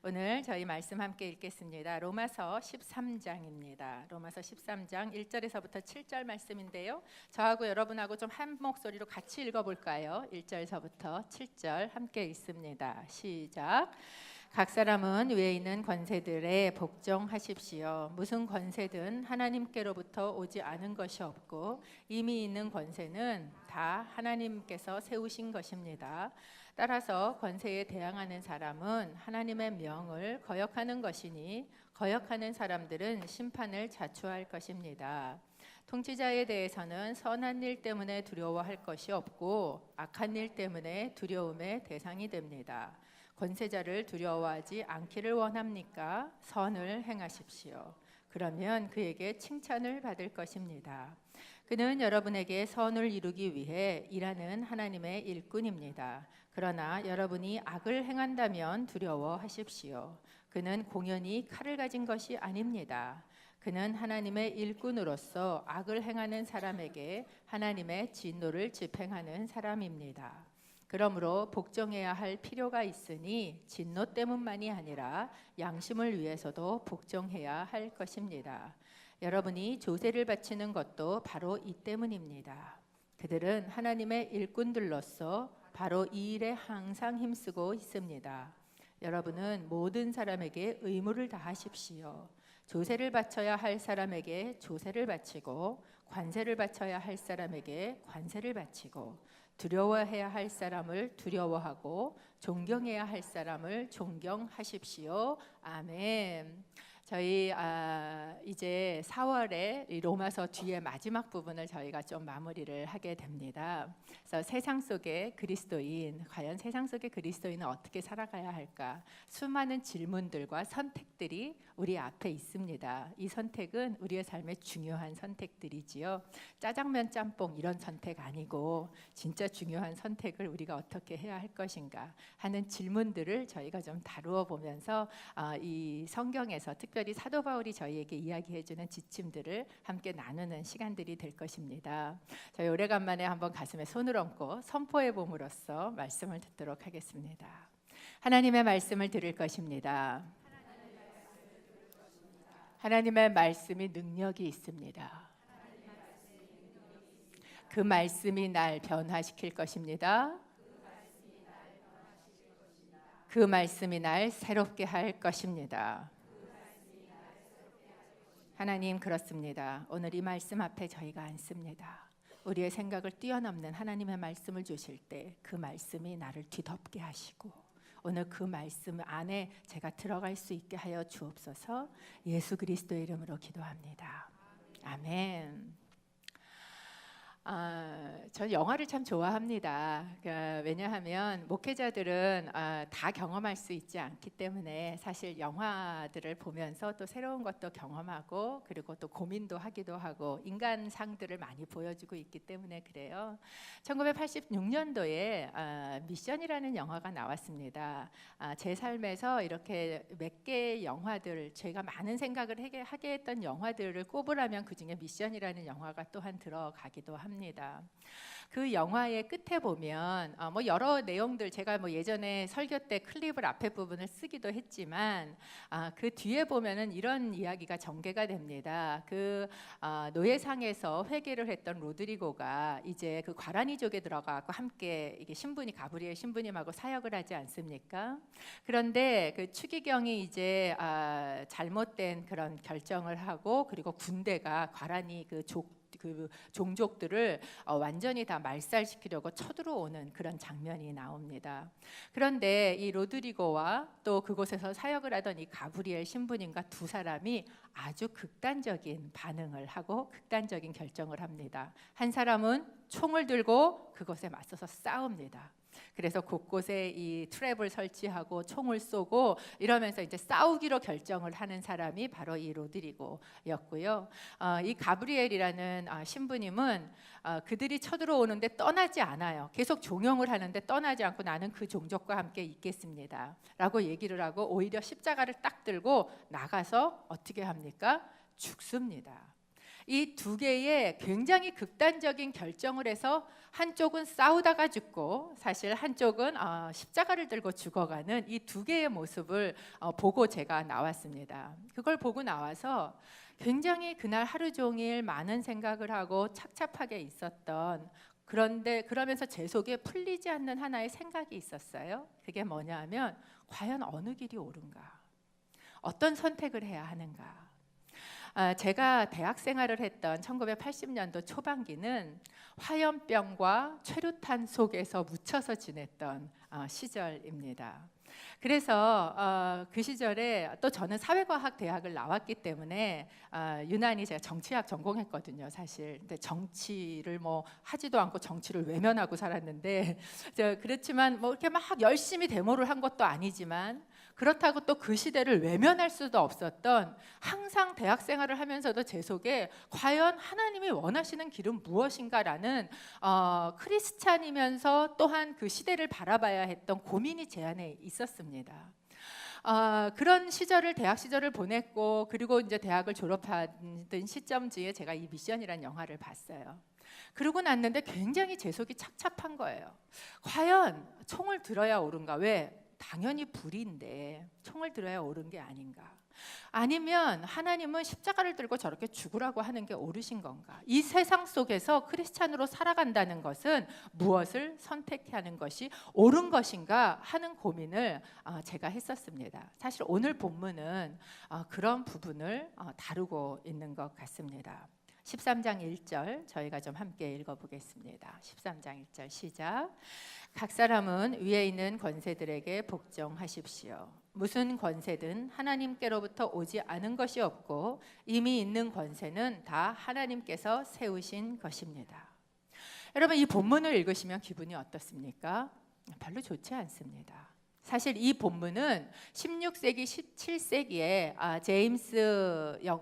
오늘 저희 말씀 함께 읽겠습니다. 로마서 13장입니다. 로마서 13장 1절에서부터 7절 말씀인데요. 저하고 여러분하고 좀 한 목소리로 같이 읽어볼까요? 1절서부터 7절 함께 읽습니다. 시작. 각 사람은 위에 있는 권세들에 복종하십시오. 무슨 권세든 하나님께로부터 오지 않은 것이 없고 이미 있는 권세는 다 하나님께서 세우신 것입니다. 따라서 권세에 대항하는 사람은 하나님의 명을 거역하는 것이니 거역하는 사람들은 심판을 자초할 것입니다. 통치자에 대해서는 선한 일 때문에 두려워할 것이 없고 악한 일 때문에 두려움의 대상이 됩니다. 권세자를 두려워하지 않기를 원합니까? 선을 행하십시오. 그러면 그에게 칭찬을 받을 것입니다. 그는 여러분에게 선을 이루기 위해 일하는 하나님의 일꾼입니다. 그러나 여러분이 악을 행한다면 두려워하십시오. 그는 공연히 칼을 가진 것이 아닙니다. 그는 하나님의 일꾼으로서 악을 행하는 사람에게 하나님의 진노를 집행하는 사람입니다. 그러므로 복종해야 할 필요가 있으니 진노 때문만이 아니라 양심을 위해서도 복종해야 할 것입니다. 여러분이 조세를 바치는 것도 바로 이 때문입니다. 그들은 하나님의 일꾼들로서 바로 이 일에 항상 힘쓰고 있습니다. 여러분은 모든 사람에게 의무를 다하십시오. 조세를 바쳐야 할 사람에게 조세를 바치고 관세를 바쳐야 할 사람에게 관세를 바치고 두려워해야 할 사람을 두려워하고 존경해야 할 사람을 존경하십시오. 아멘. 저희 이제 4월에 이 로마서 뒤에 마지막 부분을 저희가 좀 마무리를 하게 됩니다. 그래서 세상 속의 그리스도인, 과연 세상 속의 그리스도인은 어떻게 살아가야 할까? 수많은 질문들과 선택들이 우리 앞에 있습니다. 이 선택은 우리의 삶의 중요한 선택들이지요. 짜장면 짬뽕 이런 선택 아니고 진짜 중요한 선택을 우리가 어떻게 해야 할 것인가 하는 질문들을 저희가 좀 다루어 보면서 이 성경에서 특별히 사도 바울이 저희에게 이야기해주는 지침들을 함께 나누는 시간들이 될 것입니다. 저희 오래간만에 한번 가슴에 손을 얹고 선포해 봄으로써 말씀을 듣도록 하겠습니다. 하나님의 말씀을 들을 것입니다. 하나님의 말씀이 능력이 있습니다. 그 말씀이 날 변화시킬 것입니다. 그 말씀이 날 새롭게 할 것입니다. 하나님, 그렇습니다. 오늘 이 말씀 앞에 저희가 앉습니다. 우리의 생각을 뛰어넘는 하나님의 말씀을 주실 때 그 말씀이 나를 뒤덮게 하시고 오늘 그 말씀 안에 제가 들어갈 수 있게 하여 주옵소서. 예수 그리스도의 이름으로 기도합니다. 아멘. 전 영화를 참 좋아합니다. 왜냐하면 목회자들은 다 경험할 수 있지 않기 때문에 사실 영화들을 보면서 또 새로운 것도 경험하고 그리고 또 고민도 하기도 하고 인간상들을 많이 보여주고 있기 때문에 그래요. 1986년도에 미션이라는 영화가 나왔습니다. 제 삶에서 이렇게 몇 개의 영화들, 제가 많은 생각을 하게 했던 영화들을 꼽으라면 그중에 미션이라는 영화가 또한 들어가기도 합니다. 그 영화의 끝에 보면 뭐 여러 내용들, 제가 뭐 예전에 설교 때 클립을 앞에 부분을 쓰기도 했지만 그 뒤에 보면은 이런 이야기가 전개가 됩니다. 그 노예상에서 회개를 했던 로드리고가 이제 그 과라니족에 들어가고 함께 이게 신부님, 가브리엘 신부님하고 사역을 하지 않습니까? 그런데 그 추기경이 이제 잘못된 그런 결정을 하고 그리고 군대가 과라니 그 종족들을 완전히 다 말살시키려고 쳐들어오는 그런 장면이 나옵니다. 그런데 이 로드리고와 또 그곳에서 사역을 하던 이 가브리엘 신부님과 두 사람이 아주 극단적인 반응을 하고 극단적인 결정을 합니다. 한 사람은 총을 들고 그것에 맞서서 싸웁니다. 그래서 곳곳에 이 트랩을 설치하고 총을 쏘고 이러면서 이제 싸우기로 결정을 하는 사람이 바로 이 로드리고였고요. 이 가브리엘이라는 신부님은 그들이 쳐들어오는데 떠나지 않아요. 계속 종용을 하는데 떠나지 않고 나는 그 종족과 함께 있겠습니다 라고 얘기를 하고 오히려 십자가를 딱 들고 나가서 어떻게 합니까? 죽습니다. 이 두 개의 굉장히 극단적인 결정을 해서 한쪽은 싸우다가 죽고 사실 한쪽은 십자가를 들고 죽어가는 이 두 개의 모습을 보고 제가 나왔습니다. 그걸 보고 나와서 굉장히 그날 하루 종일 많은 생각을 하고 착잡하게 있었던, 그런데 그러면서 제 속에 풀리지 않는 하나의 생각이 있었어요. 그게 뭐냐 하면 과연 어느 길이 옳은가? 어떤 선택을 해야 하는가? 제가 대학 생활을 했던 1980년도 초반기는 화염병과 최루탄 속에서 묻혀서 지냈던 시절입니다. 그래서 그 시절에 또 저는 사회과학 대학을 나왔기 때문에 유난히 제가 정치학 전공했거든요, 사실. 근데 정치를 뭐 하지도 않고 정치를 외면하고 살았는데, 그렇지만 뭐 이렇게 막 열심히 데모를 한 것도 아니지만, 그렇다고 또 그 시대를 외면할 수도 없었던, 항상 대학 생활을 하면서도 제 속에 과연 하나님이 원하시는 길은 무엇인가라는 크리스찬이면서 또한 그 시대를 바라봐야 했던 고민이 제 안에 있었습니다. 그런 시절을, 대학 시절을 보냈고, 그리고 이제 대학을 졸업하던 시점즈에 제가 이 미션이라는 영화를 봤어요. 그러고 났는데 굉장히 제 속이 착잡한 거예요. 과연 총을 들어야 옳은가? 왜? 당연히 불인데 총을 들어야 옳은 게 아닌가? 아니면 하나님은 십자가를 들고 저렇게 죽으라고 하는 게 옳으신 건가? 이 세상 속에서 크리스찬으로 살아간다는 것은 무엇을 선택하는 것이 옳은 것인가 하는 고민을 제가 했었습니다. 사실 오늘 본문은 그런 부분을 다루고 있는 것 같습니다. 13장 1절 저희가 좀 함께 읽어보겠습니다. 13장 1절 시작. 각 사람은 위에 있는 권세들에게 복종하십시오. 무슨 권세든 하나님께로부터 오지 않은 것이 없고 이미 있는 권세는 다 하나님께서 세우신 것입니다. 여러분, 이 본문을 읽으시면 기분이 어떻습니까? 별로 좋지 않습니다. 사실 이 본문은 16세기, 17세기에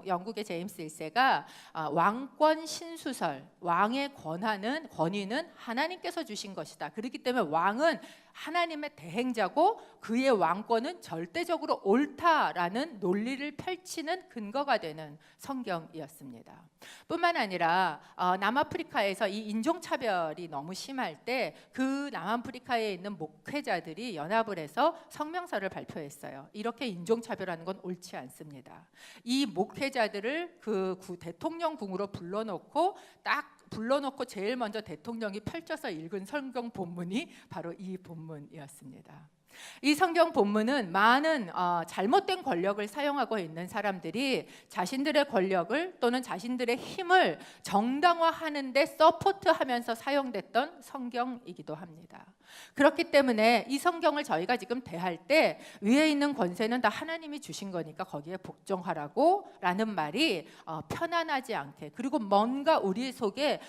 영국의 제임스 1세가 왕권 신수설, 왕의 권위는 하나님께서 주신 것이다. 그렇기 때문에 왕은 하나님의 대행자고 그의 왕권은 절대적으로 옳다라는 논리를 펼치는 근거가 되는 성경이었습니다. 뿐만 아니라 남아프리카에서 이 인종차별이 너무 심할 때 그 남아프리카에 있는 목회자들이 연합을 해서 성명서를 발표했어요. 이렇게 인종차별하는 건 옳지 않습니다. 이 목회자들을 그 대통령궁으로 불러놓고 제일 먼저 대통령이 펼쳐서 읽은 성경 본문이 바로 이 본문이었습니다. 이 성경 본문은 많은 잘못된 권력을 사용하고 있는 사람들이 자신들의 권력을 또는 자신들의 힘을 정당화하는 데 서포트하면서 사용됐던 성경이기도 합니다. 그렇기 때문에 이 성경을 저희가 지금 대할 때 위에 있는 권세는 다 하나님이 주신 거니까 거기에 복종하라고 라는 말이 편안하지 않게, 그리고 뭔가 우리 속에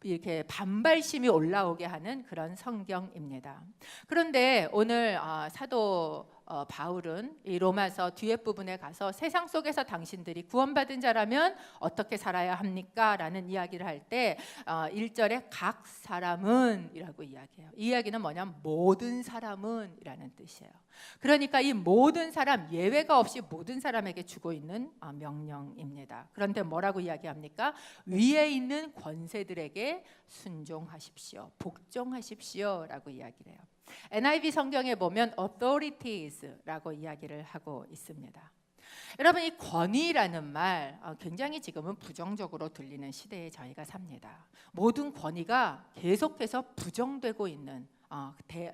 이렇게 반발심이 올라오게 하는 그런 성경입니다. 그런데 오늘 사도 바울은 이 로마서 뒤에 부분에 가서 세상 속에서 당신들이 구원받은 자라면 어떻게 살아야 합니까? 라는 이야기를 할 때 1절에 각 사람은 이라고 이야기해요. 이 이야기는 뭐냐면 모든 사람은 이라는 뜻이에요. 그러니까 이 모든 사람, 예외가 없이 모든 사람에게 주고 있는 명령입니다. 그런데 뭐라고 이야기합니까? 위에 있는 권세들에게 순종하십시오, 복종하십시오 라고 이야기를 해요. NIV 성경에 보면 authorities라고 이야기를 하고 있습니다. 여러분, 이 권위라는 말 굉장히 지금은 부정적으로 들리는 시대에 저희가 삽니다. 모든 권위가 계속해서 부정되고 있는,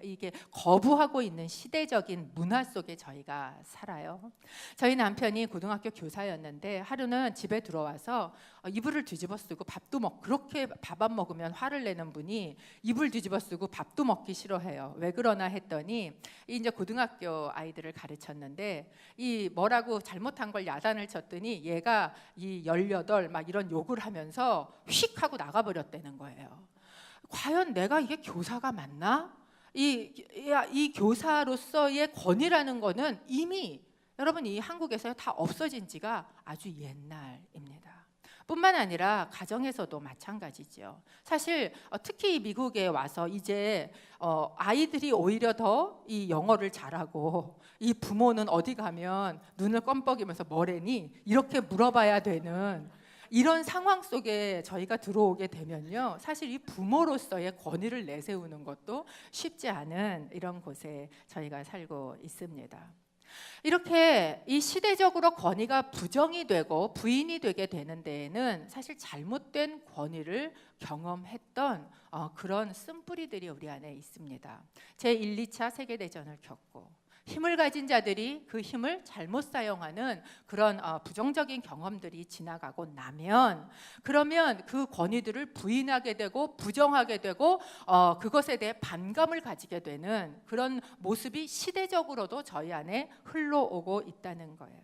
이게 거부하고 있는 시대적인 문화 속에 저희가 살아요. 저희 남편이 고등학교 교사였는데 하루는 집에 들어와서 이불을 뒤집어 쓰고 밥도 그렇게 밥 안 먹으면 화를 내는 분이 이불 뒤집어 쓰고 밥도 먹기 싫어해요. 왜 그러나 했더니 이제 고등학교 아이들을 가르쳤는데 이 뭐라고 잘못한 걸 야단을 쳤더니 얘가 이 18 막 이런 욕을 하면서 휙 하고 나가버렸다는 거예요. 과연 내가 이게 교사가 맞나? 이 교사로서의 권위라는 거는 이미 여러분 이 한국에서 다 없어진 지가 아주 옛날입니다. 뿐만 아니라 가정에서도 마찬가지죠. 사실 특히 미국에 와서 이제 아이들이 오히려 더 이 영어를 잘하고 이 부모는 어디 가면 눈을 껌뻑이면서 뭐래니 이렇게 물어봐야 되는 이런 상황 속에 저희가 들어오게 되면요, 사실 이 부모로서의 권위를 내세우는 것도 쉽지 않은 이런 곳에 저희가 살고 있습니다. 이렇게 이 시대적으로 권위가 부정이 되고 부인이 되게 되는 데에는 사실 잘못된 권위를 경험했던 그런 쓴뿌리들이 우리 안에 있습니다. 제1, 2차 세계대전을 겪고 힘을 가진 자들이 그 힘을 잘못 사용하는 그런 부정적인 경험들이 지나가고 나면, 그러면 그 권위들을 부인하게 되고 부정하게 되고 그것에 대해 반감을 가지게 되는 그런 모습이 시대적으로도 저희 안에 흘러오고 있다는 거예요.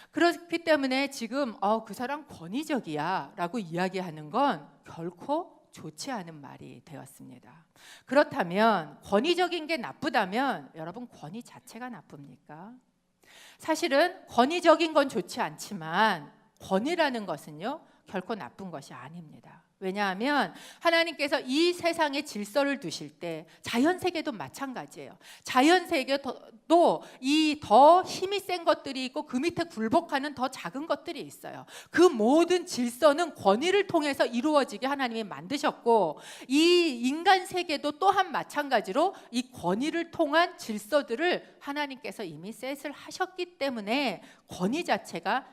그렇기 때문에 지금 그 사람 권위적이야 라고 이야기하는 건 결코 좋지 않은 말이 되었습니다. 그렇다면 권위적인 게 나쁘다면 여러분, 권위 자체가 나쁩니까? 사실은 권위적인 건 좋지 않지만 권위라는 것은요, 결코 나쁜 것이 아닙니다. 왜냐하면 하나님께서 이 세상에 질서를 두실 때 자연세계도 마찬가지예요. 자연세계도 이 더 힘이 센 것들이 있고 그 밑에 굴복하는 더 작은 것들이 있어요. 그 모든 질서는 권위를 통해서 이루어지게 하나님이 만드셨고, 이 인간 세계도 또한 마찬가지로 이 권위를 통한 질서들을 하나님께서 이미 셋을 하셨기 때문에 권위 자체가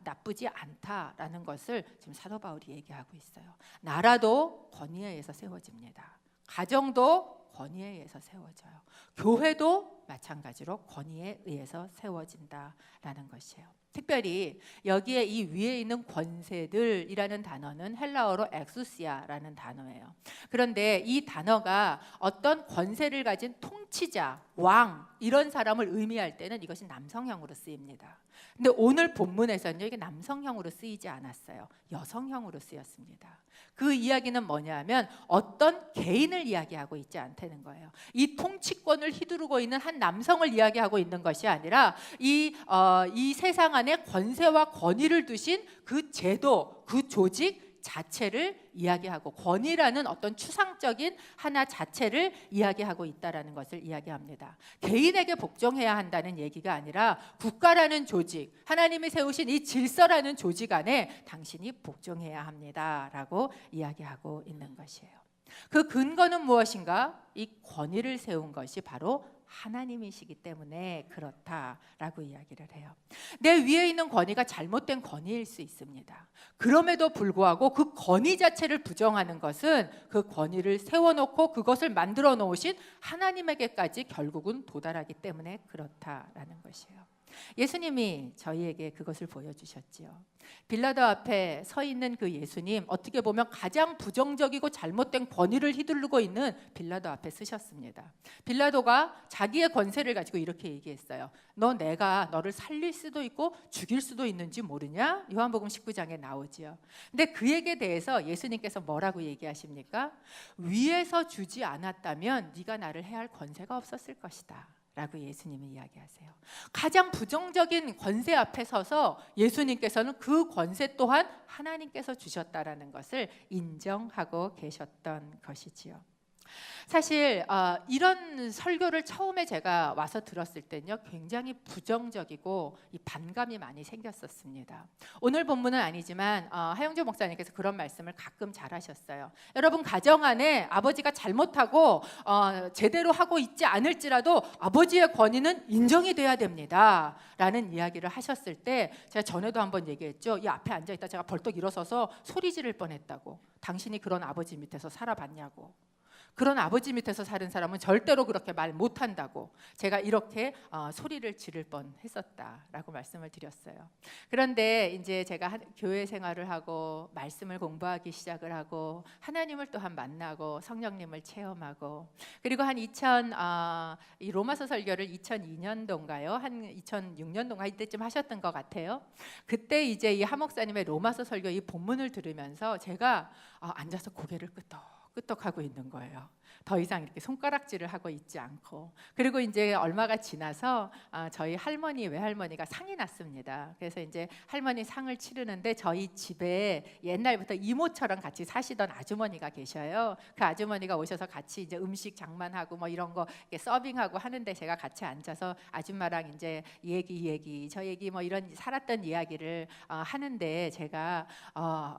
나쁘지 않다라는 것을 지금 사도 바울이 얘기하고 있어요. 나라도 권위에 의해서 세워집니다. 가정도 권위에 의해서 세워져요. 교회도 마찬가지로 권위에 의해서 세워진다라는 것이에요. 특별히 여기에 이 위에 있는 권세들이라는 단어는 헬라어로 엑수시아라는 단어예요. 그런데 이 단어가 어떤 권세를 가진 통치자, 왕 이런 사람을 의미할 때는 이것이 남성형으로 쓰입니다. 근데 오늘 본문에서는요, 이게 남성형으로 쓰이지 않았어요. 여성형으로 쓰였습니다. 그 이야기는 뭐냐면 어떤 개인을 이야기하고 있지 않다는 거예요. 이 통치권을 휘두르고 있는 한 남성을 이야기하고 있는 것이 아니라 이 세상 안에 권세와 권위를 두신 그 제도, 그 조직 자체를 이야기하고, 권위라는 어떤 추상적인 하나 자체를 이야기하고 있다라는 것을 이야기합니다. 개인에게 복종해야 한다는 얘기가 아니라 국가라는 조직, 하나님이 세우신 이 질서라는 조직 안에 당신이 복종해야 합니다라고 이야기하고 있는 것이에요. 그 근거는 무엇인가? 이 권위를 세운 것이 바로 하나님이시기 때문에 그렇다라고 이야기를 해요. 내 위에 있는 권위가 잘못된 권위일 수 있습니다. 그럼에도 불구하고 그 권위 자체를 부정하는 것은 그 권위를 세워놓고 그것을 만들어 놓으신 하나님에게까지 결국은 도달하기 때문에 그렇다라는 것이에요. 예수님이 저희에게 그것을 보여주셨지요. 빌라도 앞에 서 있는 그 예수님, 어떻게 보면 가장 부정적이고 잘못된 권위를 휘두르고 있는 빌라도 앞에 서셨습니다. 빌라도가 자기의 권세를 가지고 이렇게 얘기했어요. 내가 너를 살릴 수도 있고 죽일 수도 있는지 모르냐? 요한복음 19장에 나오지요. 근데 그에게 대해서 예수님께서 뭐라고 얘기하십니까? 위에서 주지 않았다면 네가 나를 해할 권세가 없었을 것이다 라고 예수님이 이야기하세요. 가장 부정적인 권세 앞에 서서 예수님께서는 그 권세 또한 하나님께서 주셨다라는 것을 인정하고 계셨던 것이지요. 사실 이런 설교를 처음에 제가 와서 들었을 때는요, 굉장히 부정적이고 이 반감이 많이 생겼었습니다. 오늘 본문은 아니지만 하영조 목사님께서 그런 말씀을 가끔 잘하셨어요. 여러분, 가정 안에 아버지가 잘못하고 제대로 하고 있지 않을지라도 아버지의 권위는 인정이 돼야 됩니다 라는 이야기를 하셨을 때, 제가 전에도 한번 얘기했죠. 이 앞에 앉아있다 제가 벌떡 일어서서 소리 지를 뻔했다고. 당신이 그런 아버지 밑에서 살아봤냐고. 그런 아버지 밑에서 사는 사람은 절대로 그렇게 말 못한다고 제가 이렇게 소리를 지를 뻔했었다라고 말씀을 드렸어요. 그런데 이제 제가 교회 생활을 하고 말씀을 공부하기 시작을 하고 하나님을 또한 만나고 성령님을 체험하고, 그리고 이 로마서 설교를 2002년도인가요? 한 2006년도인가 이때쯤 하셨던 것 같아요. 그때 이제 이 하 목사님의 로마서 설교 이 본문을 들으면서 제가 앉아서 고개를 끄덕하고 있는 거예요. 더 이상 이렇게 손가락질을 하고 있지 않고, 그리고 이제 얼마가 지나서 저희 할머니 외할머니가 상이 났습니다. 그래서 이제 할머니 상을 치르는데 저희 집에 옛날부터 이모처럼 같이 사시던 아주머니가 계셔요. 그 아주머니가 오셔서 같이 이제 음식 장만하고 뭐 이런 거 이렇게 서빙하고 하는데 제가 같이 앉아서 아줌마랑 이제 얘기 저 얘기 뭐 이런 살았던 이야기를 하는데 제가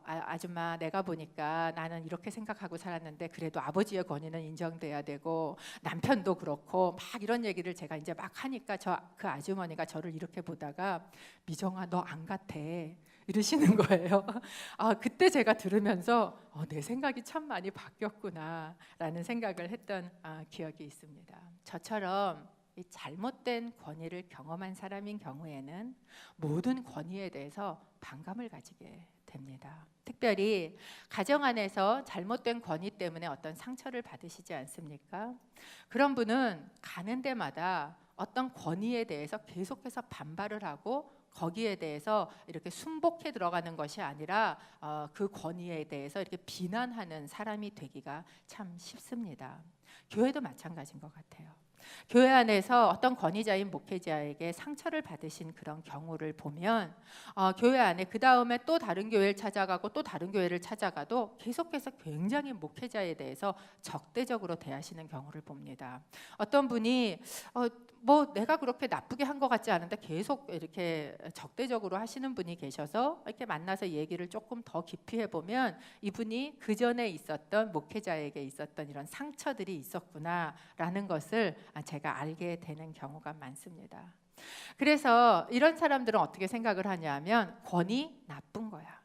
아줌마 내가 보니까 나는 이렇게 생각하고 살았는데 그래도 아버지의 권위는 인정돼야 되고 남편도 그렇고 막 이런 얘기를 제가 이제 막 하니까 그 아주머니가 저를 이렇게 보다가 미정아 너 안 같아 이러시는 거예요. 그때 제가 들으면서 내 생각이 참 많이 바뀌었구나 라는 생각을 했던 기억이 있습니다. 저처럼 이 잘못된 권위를 경험한 사람인 경우에는 모든 권위에 대해서 반감을 가지게 됩니다. 특별히 가정 안에서 잘못된 권위 때문에 어떤 상처를 받으시지 않습니까? 그런 분은 가는 데마다 어떤 권위에 대해서 계속해서 반발을 하고 거기에 대해서 이렇게 순복해 들어가는 것이 아니라 그 권위에 대해서 이렇게 비난하는 사람이 되기가 참 쉽습니다. 교회도 마찬가지인 것 같아요. 교회 안에서 어떤 권위자인 목회자에게 상처를 받으신 그런 경우를 보면 교회 안에 그 다음에 또 다른 교회를 찾아가고 또 다른 교회를 찾아가도 계속해서 굉장히 목회자에 대해서 적대적으로 대하시는 경우를 봅니다. 어떤 분이 뭐 내가 그렇게 나쁘게 한 것 같지 않은데 계속 이렇게 적대적으로 하시는 분이 계셔서 이렇게 만나서 얘기를 조금 더 깊이 해보면 이분이 그 전에 있었던 목회자에게 있었던 이런 상처들이 있었구나라는 것을 제가 알게 되는 경우가 많습니다. 그래서 이런 사람들은 어떻게 생각을 하냐면 권위 나쁜 거야.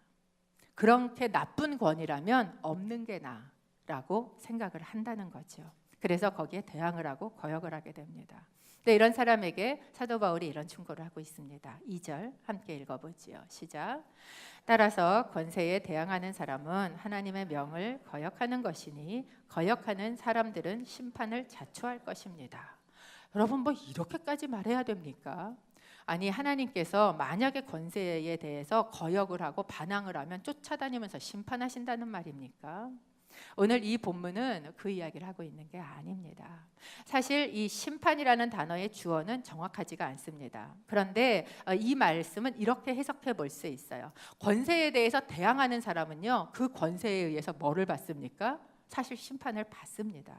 그렇게 나쁜 권위라면 없는 게 나라고 생각을 한다는 거죠. 그래서 거기에 대항을 하고 거역을 하게 됩니다. 네, 이런 사람에게 사도 바울이 이런 충고를 하고 있습니다. 2절 함께 읽어보지요. 시작. 따라서 권세에 대항하는 사람은 하나님의 명을 거역하는 것이니 거역하는 사람들은 심판을 자초할 것입니다. 여러분 뭐 이렇게까지 말해야 됩니까? 아니 하나님께서 만약에 권세에 대해서 거역을 하고 반항을 하면 쫓아다니면서 심판하신다는 말입니까? 오늘 이 본문은 그 이야기를 하고 있는 게 아닙니다. 사실 이 심판이라는 단어의 주어는 정확하지가 않습니다. 그런데 이 말씀은 이렇게 해석해 볼 수 있어요. 권세에 대해서 대항하는 사람은요, 그 권세에 의해서 뭐를 받습니까? 사실 심판을 받습니다.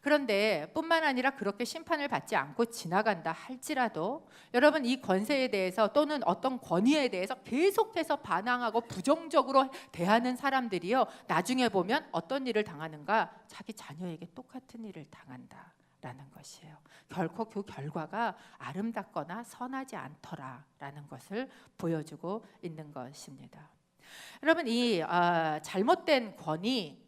그런데 뿐만 아니라 그렇게 심판을 받지 않고 지나간다 할지라도 여러분 이 권세에 대해서 또는 어떤 권위에 대해서 계속해서 반항하고 부정적으로 대하는 사람들이요, 나중에 보면 어떤 일을 당하는가? 자기 자녀에게 똑같은 일을 당한다라는 것이에요. 결코 그 결과가 아름답거나 선하지 않더라라는 것을 보여주고 있는 것입니다. 여러분 이 잘못된 권위,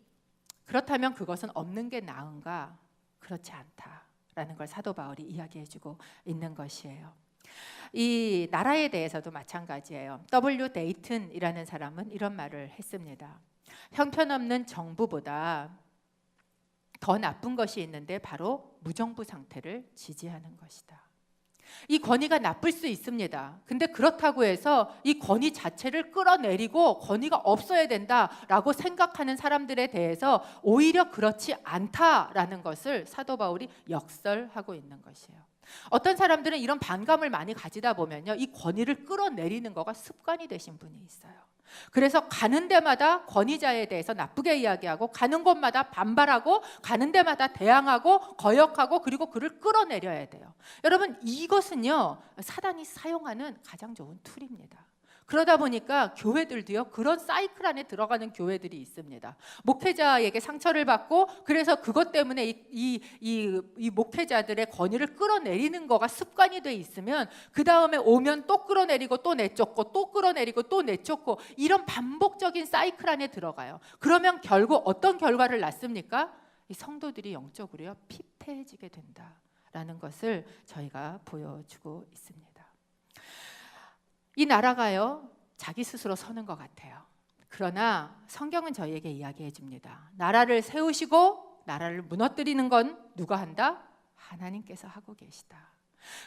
그렇다면 그것은 없는 게 나은가? 그렇지 않다라는 걸 사도 바울이 이야기해주고 있는 것이에요. 이 나라에 대해서도 마찬가지예요. W. 데이튼이라는 사람은 이런 말을 했습니다. 형편없는 정부보다 더 나쁜 것이 있는데 바로 무정부 상태를 지지하는 것이다. 이 권위가 나쁠 수 있습니다. 근데 그렇다고 해서 이 권위 자체를 끌어내리고 권위가 없어야 된다라고 생각하는 사람들에 대해서 오히려 그렇지 않다라는 것을 사도 바울이 역설하고 있는 것이에요. 어떤 사람들은 이런 반감을 많이 가지다 보면요, 이 권위를 끌어내리는 거가 습관이 되신 분이 있어요. 그래서 가는 데마다 권위자에 대해서 나쁘게 이야기하고 가는 곳마다 반발하고 가는 데마다 대항하고 거역하고 그리고 그를 끌어내려야 돼요. 여러분 이것은요 사단이 사용하는 가장 좋은 툴입니다. 그러다 보니까 교회들도요 그런 사이클 안에 들어가는 교회들이 있습니다. 목회자에게 상처를 받고 그래서 그것 때문에 이 목회자들의 권위를 끌어내리는 거가 습관이 돼 있으면 그 다음에 오면 또 끌어내리고 또 내쫓고 또 끌어내리고 또 내쫓고 이런 반복적인 사이클 안에 들어가요. 그러면 결국 어떤 결과를 낳습니까? 이 성도들이 영적으로요 피폐해지게 된다라는 것을 저희가 보여주고 있습니다. 이 나라가요 자기 스스로 서는 것 같아요. 그러나 성경은 저희에게 이야기해 줍니다. 나라를 세우시고 나라를 무너뜨리는 건 누가 한다? 하나님께서 하고 계시다.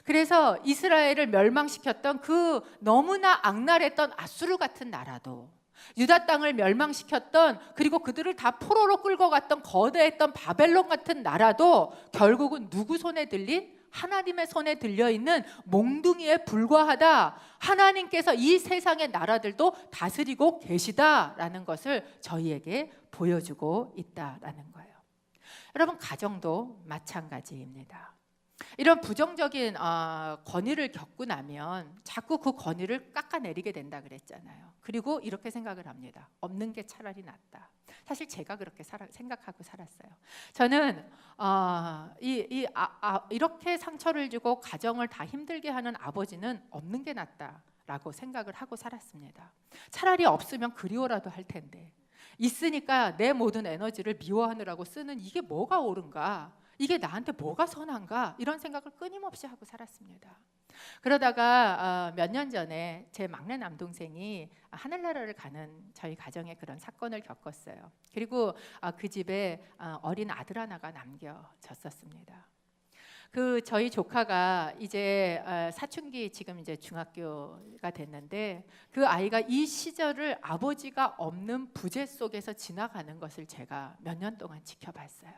그래서 이스라엘을 멸망시켰던 그 너무나 악랄했던 아수르 같은 나라도 유다 땅을 멸망시켰던, 그리고 그들을 다 포로로 끌고 갔던 거대했던 바벨론 같은 나라도 결국은 누구 손에 들린? 하나님의 손에 들려있는 몽둥이에 불과하다. 하나님께서 이 세상의 나라들도 다스리고 계시다라는 것을 저희에게 보여주고 있다라는 거예요. 여러분, 가정도 마찬가지입니다. 이런 부정적인 권위를 겪고 나면 자꾸 그 권위를 깎아내리게 된다 그랬잖아요. 그리고 이렇게 생각을 합니다. 없는 게 차라리 낫다. 사실 제가 그렇게 생각하고 살았어요. 저는 이렇게 상처를 주고 가정을 다 힘들게 하는 아버지는 없는 게 낫다라고 생각을 하고 살았습니다. 차라리 없으면 그리워라도 할 텐데, 있으니까 내 모든 에너지를 미워하느라고 쓰는 이게 뭐가 옳은가? 이게 나한테 뭐가 선한가? 이런 생각을 끊임없이 하고 살았습니다. 그러다가 몇 년 전에 제 막내 남동생이 하늘나라를 가는 저희 가정에 그런 사건을 겪었어요. 그리고 그 집에 어린 아들 하나가 남겨졌었습니다. 그 저희 조카가 이제 사춘기, 지금 이제 중학교가 됐는데, 그 아이가 이 시절을 아버지가 없는 부재 속에서 지나가는 것을 제가 몇 년 동안 지켜봤어요.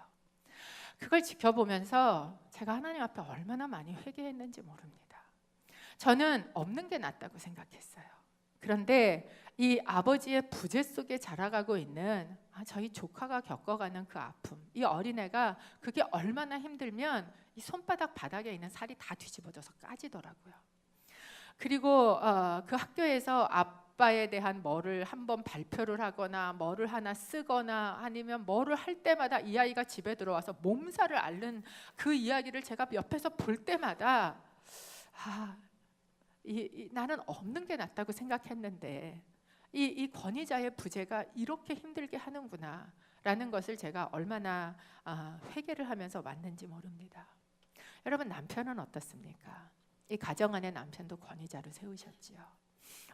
그걸 지켜보면서 제가 하나님 앞에 얼마나 많이 회개했는지 모릅니다. 저는 없는 게 낫다고 생각했어요. 그런데 이 아버지의 부재 속에 자라가고 있는 저희 조카가 겪어가는 그 아픔, 이 어린애가 그게 얼마나 힘들면 이 손바닥 바닥에 있는 살이 다 뒤집어져서 까지더라고요. 그리고 그 학교에서 아빠에 대한 뭐를 한번 발표를 하거나 뭐를 하나 쓰거나 아니면 뭐를 할 때마다 이 아이가 집에 들어와서 몸살을 앓는 그 이야기를 제가 옆에서 볼 때마다 나는 없는 게 낫다고 생각했는데 이 권위자의 부재가 이렇게 힘들게 하는구나 라는 것을 제가 얼마나 회개를 하면서 왔는지 모릅니다. 여러분, 남편은 어떻습니까? 이 가정 안에 남편도 권위자로 세우셨지요.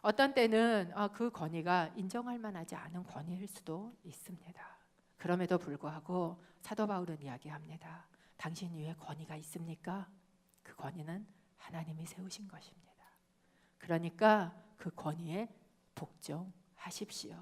어떤 때는 그 권위가 인정할 만하지 않은 권위일 수도 있습니다. 그럼에도 불구하고 사도 바울은 이야기합니다. 당신 위에 권위가 있습니까? 그 권위는 하나님이 세우신 것입니다. 그러니까 그 권위에 복종하십시오.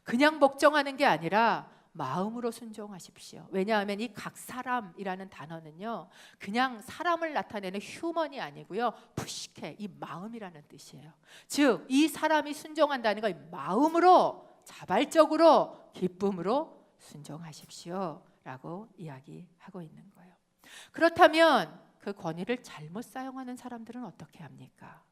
그냥 복종하는 게 아니라 마음으로 순종하십시오. 왜냐하면 이 각 사람이라는 단어는요, 그냥 사람을 나타내는 휴먼이 아니고요, 푸시케, 이 마음이라는 뜻이에요. 즉, 이 사람이 순종한다는 거, 마음으로, 자발적으로, 기쁨으로 순종하십시오 라고 이야기하고 있는 거예요. 그렇다면 그 권위를 잘못 사용하는 사람들은 어떻게 합니까?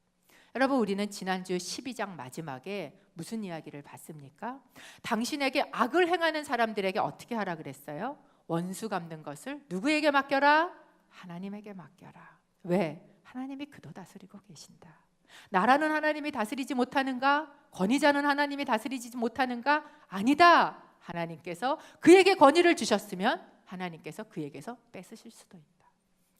여러분, 우리는 지난주 12장 마지막에 무슨 이야기를 봤습니까? 당신에게 악을 행하는 사람들에게 어떻게 하라 그랬어요? 원수 갚는 것을 누구에게 맡겨라? 하나님에게 맡겨라. 왜? 하나님이 그도 다스리고 계신다. 나라는 하나님이 다스리지 못하는가? 권위자는 하나님이 다스리지 못하는가? 아니다. 하나님께서 그에게 권위를 주셨으면 하나님께서 그에게서 뺏으실 수도 있다.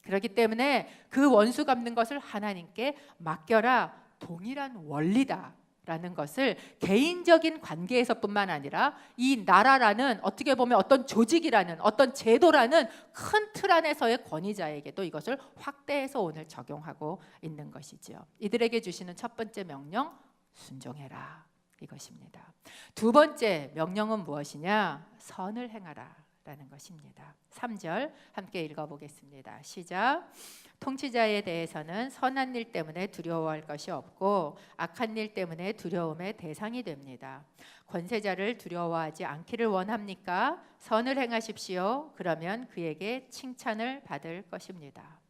그렇기 때문에 그 원수 갚는 것을 하나님께 맡겨라. 동일한 원리다라는 것을 개인적인 관계에서뿐만 아니라 이 나라라는, 어떻게 보면 어떤 조직이라는, 어떤 제도라는 큰 틀 안에서의 권위자에게도 이것을 확대해서 오늘 적용하고 있는 것이죠. 이들에게 주시는 첫 번째 명령, 순종해라, 이것입니다. 두 번째 명령은 무엇이냐? 선을 행하라 라는 것입니다. 3절 함께 읽어보겠습니다. 시작. 통치자에 대해서는 선한 일 때문에 두려워할 것이 없고 악한 일 때문에 두려움의 대상이 됩니다. 권세자를 두려워하지 않기를 원합니까? 선을 행하십시오. 그러면 그에게 칭찬을 받을 것입니다.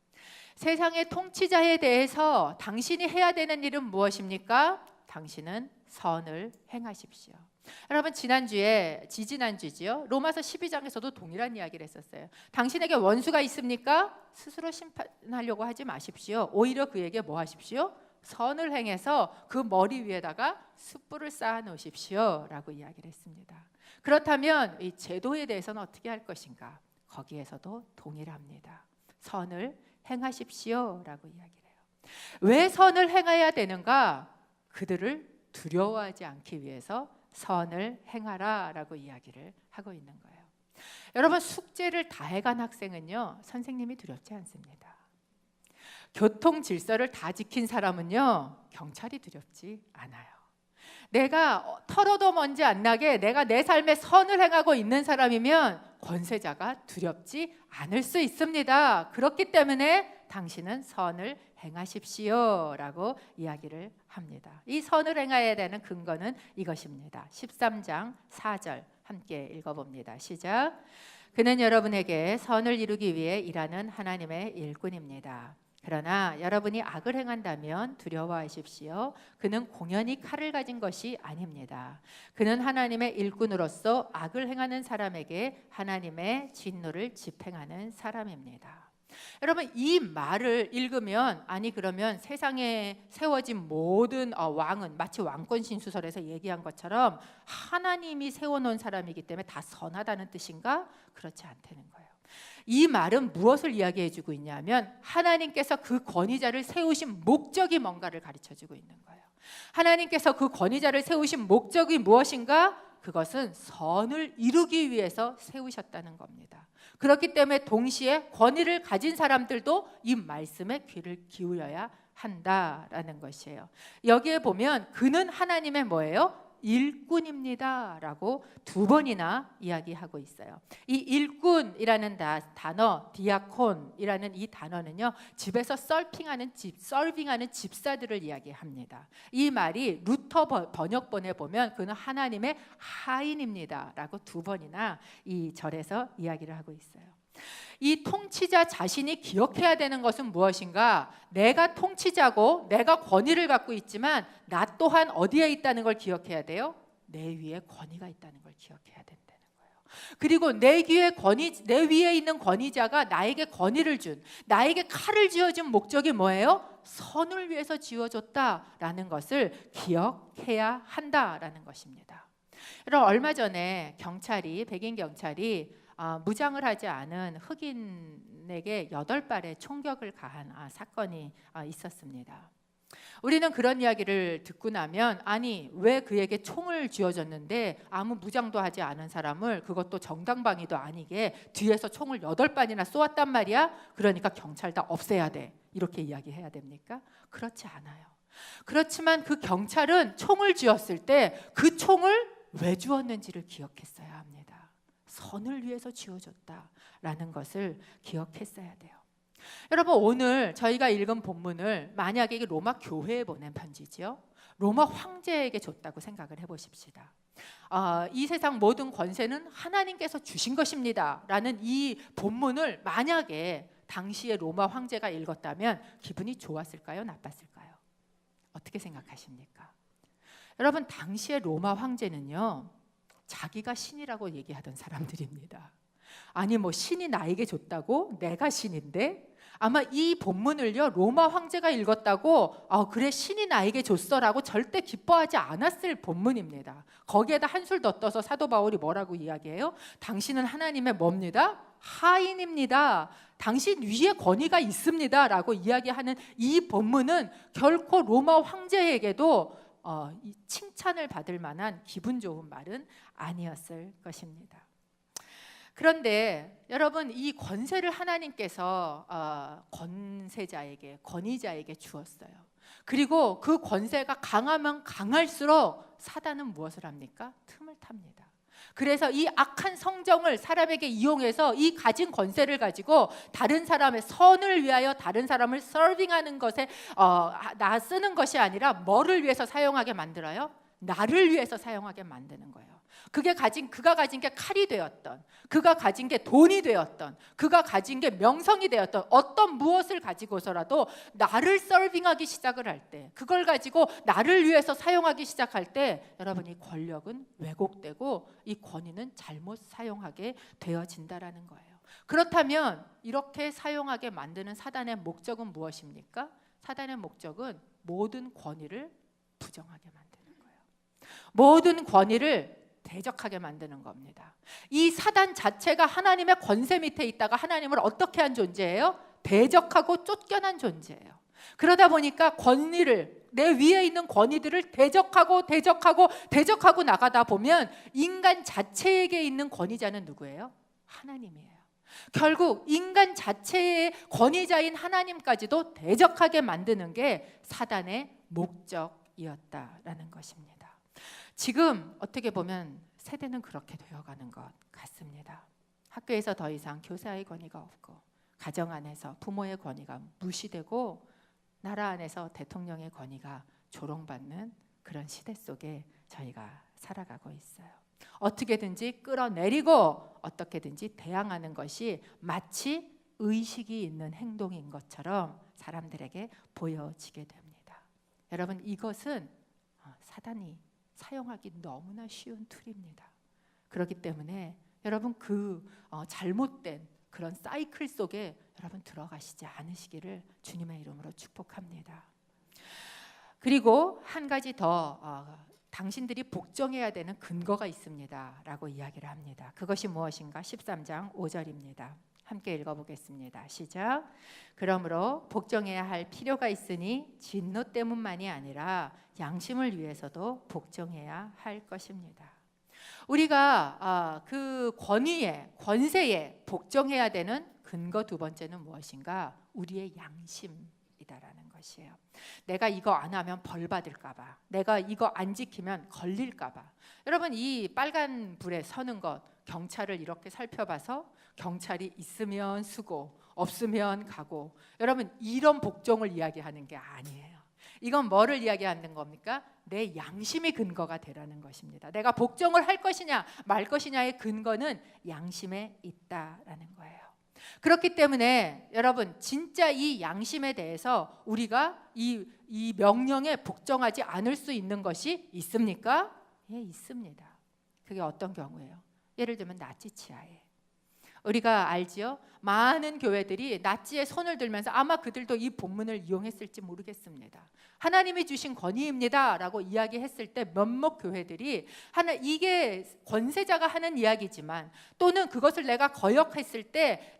세상의 통치자에 대해서 당신이 해야 되는 일은 무엇입니까? 당신은 선을 행하십시오. 여러분, 지지난주지요. 로마서 12장에서도 동일한 이야기를 했었어요. 당신에게 원수가 있습니까? 스스로 심판하려고 하지 마십시오. 오히려 그에게 뭐 하십시오? 선을 행해서 그 머리 위에다가 숯불을 쌓아 놓으십시오 라고 이야기를 했습니다. 그렇다면 이 제도에 대해서는 어떻게 할 것인가? 거기에서도 동일합니다. 선을 행하십시오 라고 이야기를 해요. 왜 선을 행해야 되는가? 그들을 두려워하지 않기 위해서 선을 행하라 라고 이야기를 하고 있는 거예요. 여러분, 숙제를 다 해간 학생은요, 선생님이 두렵지 않습니다. 교통 질서를 다 지킨 사람은요, 경찰이 두렵지 않아요. 내가 털어도 먼지 안 나게 내가 내 삶에 선을 행하고 있는 사람이면 권세자가 두렵지 않을 수 있습니다. 그렇기 때문에 당신은 선을 행하십시오 라고 이야기를 합니다. 이 선을 행해야 되는 근거는 이것입니다. 13장 4절 함께 읽어봅니다. 시작. 그는 여러분에게 선을 이루기 위해 일하는 하나님의 일꾼입니다. 그러나 여러분이 악을 행한다면 두려워하십시오. 그는 공연히 칼을 가진 것이 아닙니다. 그는 하나님의 일꾼으로서 악을 행하는 사람에게 하나님의 진노를 집행하는 사람입니다. 여러분, 이 말을 읽으면 아니 그러면 세상에 세워진 모든 왕은 마치 왕권 신수설에서 얘기한 것처럼 하나님이 세워놓은 사람이기 때문에 다 선하다는 뜻인가? 그렇지 않다는 거예요. 이 말은 무엇을 이야기해주고 있냐면 하나님께서 그 권위자를 세우신 목적이 뭔가를 가르쳐주고 있는 거예요. 하나님께서 그 권위자를 세우신 목적이 무엇인가? 그것은 선을 이루기 위해서 세우셨다는 겁니다. 그렇기 때문에 동시에 권위를 가진 사람들도 이 말씀에 귀를 기울여야 한다라는 것이에요. 여기에 보면 그는 하나님의 뭐예요? 일꾼입니다 라고 두 번이나 이야기하고 있어요. 이 일꾼이라는 단어, 디아콘이라는 이 단어는요, 집에서 서빙하는 집사들을 이야기합니다. 이 말이 루터 번역본에 보면 그는 하나님의 하인입니다 라고 두 번이나 이 절에서 이야기를 하고 있어요. 이 통치자 자신이 기억해야 되는 것은 무엇인가? 내가 통치자고 내가 권위를 갖고 있지만 나 또한 어디에 있다는 걸 기억해야 돼요? 내 위에 권위가 있다는 걸 기억해야 된다는 거예요. 그리고 내 위에 있는 권위자가 나에게 권위를 준, 나에게 칼을 쥐어준 목적이 뭐예요? 선을 위해서 쥐어줬다라는 것을 기억해야 한다라는 것입니다. 여러분, 얼마 전에 백인 경찰이 무장을 하지 않은 흑인에게 8발의 총격을 가한 사건이 있었습니다. 우리는 그런 이야기를 듣고 나면 아니 왜 그에게 총을 쥐어줬는데 아무 무장도 하지 않은 사람을 그것도 정당방위도 아니게 뒤에서 총을 8발이나 쏘았단 말이야? 그러니까 경찰 다 없애야 돼. 이렇게 이야기해야 됩니까? 그렇지 않아요. 그렇지만 그 경찰은 총을 쥐었을 때 그 총을 왜 주었는지를 기억했어야 합니다. 선을 위해서 쥐어줬다라는 것을 기억했어야 돼요. 여러분, 오늘 저희가 읽은 본문을 만약에 로마 교회에 보낸 편지죠. 로마 황제에게 줬다고 생각을 해보십시다. 이 세상 모든 권세는 하나님께서 주신 것입니다 라는 이 본문을 만약에 당시에 로마 황제가 읽었다면 기분이 좋았을까요? 나빴을까요? 어떻게 생각하십니까? 여러분, 당시에 로마 황제는요, 자기가 신이라고 얘기하던 사람들입니다. 아니 신이 나에게 줬다고? 내가 신인데? 아마 이 본문을요, 로마 황제가 읽었다고 그래 신이 나에게 줬어라고 절대 기뻐하지 않았을 본문입니다. 거기에다 한술 더 떠서 사도 바울이 뭐라고 이야기해요? 당신은 하나님의 뭡니다? 하인입니다. 당신 위에 권위가 있습니다 라고 이야기하는 이 본문은 결코 로마 황제에게도 칭찬을 받을 만한 기분 좋은 말은 아니었을 것입니다. 그런데 여러분, 이 권세를 하나님께서 권위자에게 주었어요. 그리고 그 권세가 강하면 강할수록 사단은 무엇을 합니까? 틈을 탑니다. 그래서 이 악한 성정을 사람에게 이용해서 이 가진 권세를 가지고 다른 사람의 선을 위하여 다른 사람을 서빙하는 것에 나 쓰는 것이 아니라 뭐를 위해서 사용하게 만들어요? 나를 위해서 사용하게 만드는 거예요. 그가 가진 게 칼이 되었던, 그가 가진 게 돈이 되었던, 그가 가진 게 명성이 되었던 어떤 무엇을 가지고서라도 나를 서빙하기 시작을 할 때, 그걸 가지고 나를 위해서 사용하기 시작할 때 여러분, 이 권력은 왜곡되고 이 권위는 잘못 사용하게 되어진다라는 거예요. 그렇다면 이렇게 사용하게 만드는 사단의 목적은 무엇입니까? 사단의 목적은 모든 권위를 부정하게 만드는 거예요. 모든 권위를 대적하게 만드는 겁니다. 이 사단 자체가 하나님의 권세 밑에 있다가 하나님을 어떻게 한 존재예요? 대적하고 쫓겨난 존재예요. 그러다 보니까 권위를, 내 위에 있는 권위들을 대적하고 나가다 보면 인간 자체에게 있는 권위자는 누구예요? 하나님이에요. 결국 인간 자체의 권위자인 하나님까지도 대적하게 만드는 게 사단의 목적이었다라는 것입니다. 지금 어떻게 보면 세대는 그렇게 되어가는 것 같습니다. 학교에서 더 이상 교사의 권위가 없고, 가정 안에서 부모의 권위가 무시되고, 나라 안에서 대통령의 권위가 조롱받는 그런 시대 속에 저희가 살아가고 있어요. 어떻게든지 끌어내리고 어떻게든지 대항하는 것이 마치 의식이 있는 행동인 것처럼 사람들에게 보여지게 됩니다. 여러분, 이것은 사단이 사용하기 너무나 쉬운 툴입니다. 그렇기 때문에 여러분 잘못된 그런 사이클 속에 여러분 들어가시지 않으시기를 주님의 이름으로 축복합니다. 그리고 한 가지 더 당신들이 복종해야 되는 근거가 있습니다 라고 이야기를 합니다. 그것이 무엇인가? 13장 5절입니다. 함께 읽어보겠습니다. 시작. 그러므로 복종해야 할 필요가 있으니 진노 때문만이 아니라 양심을 위해서도 복종해야 할 것입니다. 우리가 그 권세에 복종해야 되는 근거 두 번째는 무엇인가? 우리의 양심이다라는 것이에요. 내가 이거 안 하면 벌 받을까 봐, 내가 이거 안 지키면 걸릴까 봐. 여러분, 이 빨간 불에 서는 것, 경찰을 이렇게 살펴봐서 경찰이 있으면 쓰고 없으면 가고, 여러분 이런 복종을 이야기하는 게 아니에요. 이건 뭐를 이야기하는 겁니까? 내 양심이 근거가 되라는 것입니다. 내가 복종을 할 것이냐 말 것이냐의 근거는 양심에 있다라는 거예요. 그렇기 때문에 여러분, 진짜 이 양심에 대해서 우리가 이 명령에 복종하지 않을 수 있는 것이 있습니까? 예, 있습니다. 그게 어떤 경우예요? 예를 들면 나치 치하에, 우리가 알지요? 많은 교회들이 나치에 손을 들면서 아마 그들도 이 본문을 이용했을지 모르겠습니다. 하나님이 주신 권위입니다 라고 이야기했을 때 몇몇 교회들이 이게 권세자가 하는 이야기지만, 또는 그것을 내가 거역했을 때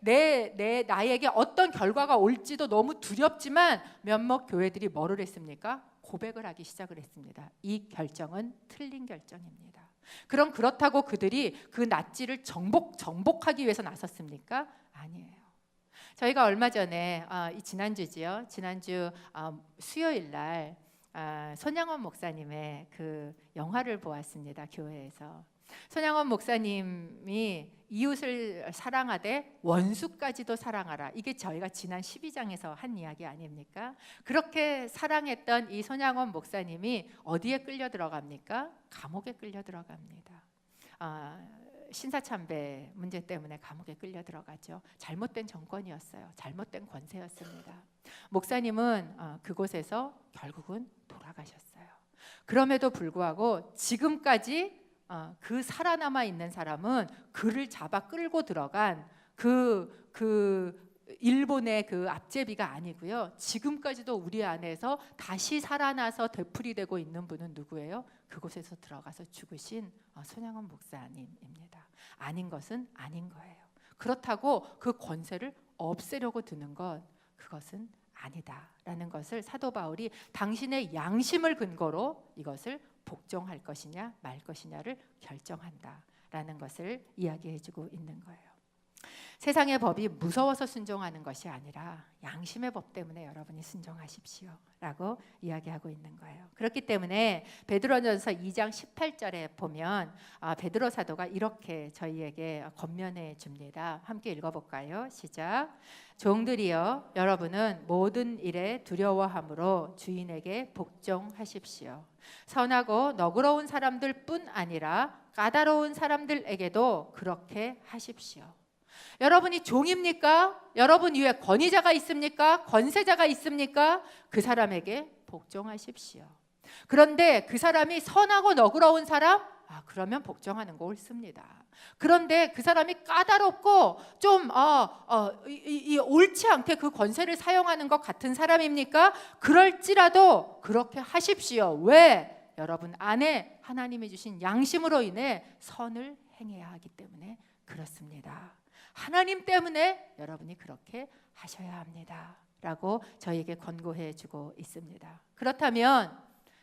나에게 어떤 결과가 올지도 너무 두렵지만, 몇몇 교회들이 뭐를 했습니까? 고백을 하기 시작을 했습니다. 이 결정은 틀린 결정입니다. 그럼 그렇다고 그들이 그 나치를 정복하기 위해서 나섰습니까? 아니에요. 저희가 얼마 전에 지난주지요. 지난주 수요일 날 손양원 목사님의 그 영화를 보았습니다. 교회에서. 손양원 목사님이 이웃을 사랑하되 원수까지도 사랑하라. 이게 저희가 지난 12장에서 한 이야기 아닙니까? 그렇게 사랑했던 이 손양원 목사님이 어디에 끌려 들어갑니까? 감옥에 끌려 들어갑니다. 신사참배 문제 때문에 감옥에 끌려 들어가죠. 잘못된 정권이었어요. 잘못된 권세였습니다. 목사님은 그곳에서 결국은 돌아가셨어요. 그럼에도 불구하고 지금까지 그 살아남아 있는 사람은 그를 잡아 끌고 들어간 그 일본의 그 앞제비가 아니고요. 지금까지도 우리 안에서 다시 살아나서 되풀이되고 있는 분은 누구예요? 그곳에서 들어가서 죽으신 손양원 목사님입니다. 아닌 것은 아닌 거예요. 그렇다고 그 권세를 없애려고 드는 것, 그것은 아니다라는 것을 사도 바울이 당신의 양심을 근거로 이것을 복종할 것이냐 말 것이냐를 결정한다라는 것을 이야기해주고 있는 거예요. 세상의 법이 무서워서 순종하는 것이 아니라 양심의 법 때문에 여러분이 순종하십시오 라고 이야기하고 있는 거예요. 그렇기 때문에 베드로전서 2장 18절에 보면 베드로 사도가 이렇게 저희에게 권면해 줍니다. 함께 읽어볼까요? 시작. 종들이여, 여러분은 모든 일에 두려워함으로 주인에게 복종하십시오. 선하고 너그러운 사람들 뿐 아니라 까다로운 사람들에게도 그렇게 하십시오. 여러분이 종입니까? 여러분 위에 권위자가 있습니까? 권세자가 있습니까? 그 사람에게 복종하십시오. 그런데 그 사람이 선하고 너그러운 사람? 그러면 복종하는 거 옳습니다. 그런데 그 사람이 까다롭고 좀 옳지 않게 그 권세를 사용하는 것 같은 사람입니까? 그럴지라도 그렇게 하십시오. 왜? 여러분 안에 하나님이 주신 양심으로 인해 선을 행해야 하기 때문에 그렇습니다. 하나님 때문에 여러분이 그렇게 하셔야 합니다 라고 저희에게 권고해 주고 있습니다. 그렇다면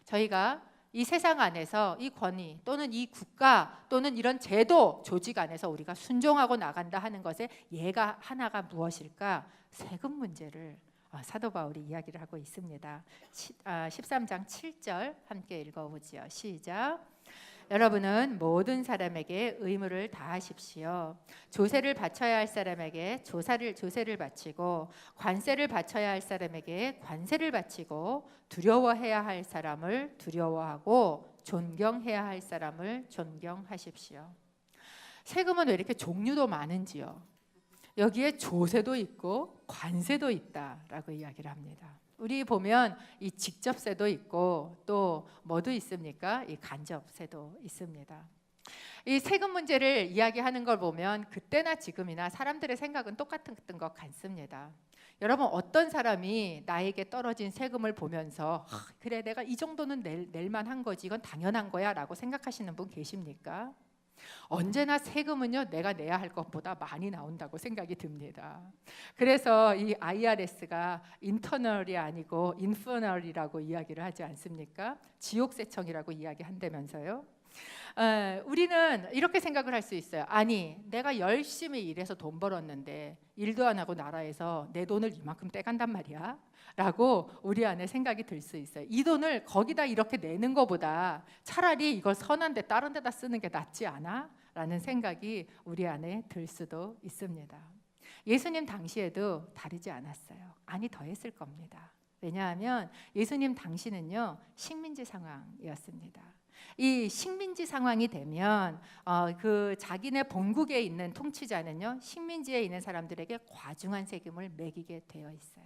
저희가 이 세상 안에서 이 권위 또는 이 국가 또는 이런 제도 조직 안에서 우리가 순종하고 나간다 하는 것의 예가 하나가 무엇일까? 세금 문제를 사도 바울이 이야기를 하고 있습니다. 13장 7절 함께 읽어보지요. 시작. 여러분은 모든 사람에게 의무를 다하십시오. 조세를 바쳐야 할 사람에게 조세를 바치고, 관세를 바쳐야 할 사람에게 관세를 바치고, 두려워해야 할 사람을 두려워하고, 존경해야 할 사람을 존경하십시오. 세금은 왜 이렇게 종류도 많은지요? 여기에 조세도 있고 관세도 있다라고 이야기를 합니다. 우리 보면 이 직접세도 있고 또 뭐도 있습니까? 이 간접세도 있습니다. 이 세금 문제를 이야기하는 걸 보면 그때나 지금이나 사람들의 생각은 똑같은 것 같습니다. 여러분, 어떤 사람이 나에게 떨어진 세금을 보면서 그래, 내가 이 정도는 낼 만한 거지, 이건 당연한 거야 라고 생각하시는 분 계십니까? 언제나 세금은요, 내가 내야 할 것보다 많이 나온다고 생각이 듭니다. 그래서 이 IRS가 인터널이 아니고 인퍼널이라고 이야기를 하지 않습니까? 지옥세청이라고 이야기한다면서요. 우리는 이렇게 생각을 할 수 있어요. 아니, 내가 열심히 일해서 돈 벌었는데 일도 안 하고 나라에서 내 돈을 이만큼 떼간단 말이야 라고 우리 안에 생각이 들 수 있어요. 이 돈을 거기다 이렇게 내는 것보다 차라리 이걸 선한 데 다른 데다 쓰는 게 낫지 않아? 라는 생각이 우리 안에 들 수도 있습니다. 예수님 당시에도 다르지 않았어요. 아니, 더 했을 겁니다. 왜냐하면 예수님 당시는요, 식민지 상황이었습니다. 이 식민지 상황이 되면 그 자기네 본국에 있는 통치자는요, 식민지에 있는 사람들에게 과중한 세금을 매기게 되어 있어요.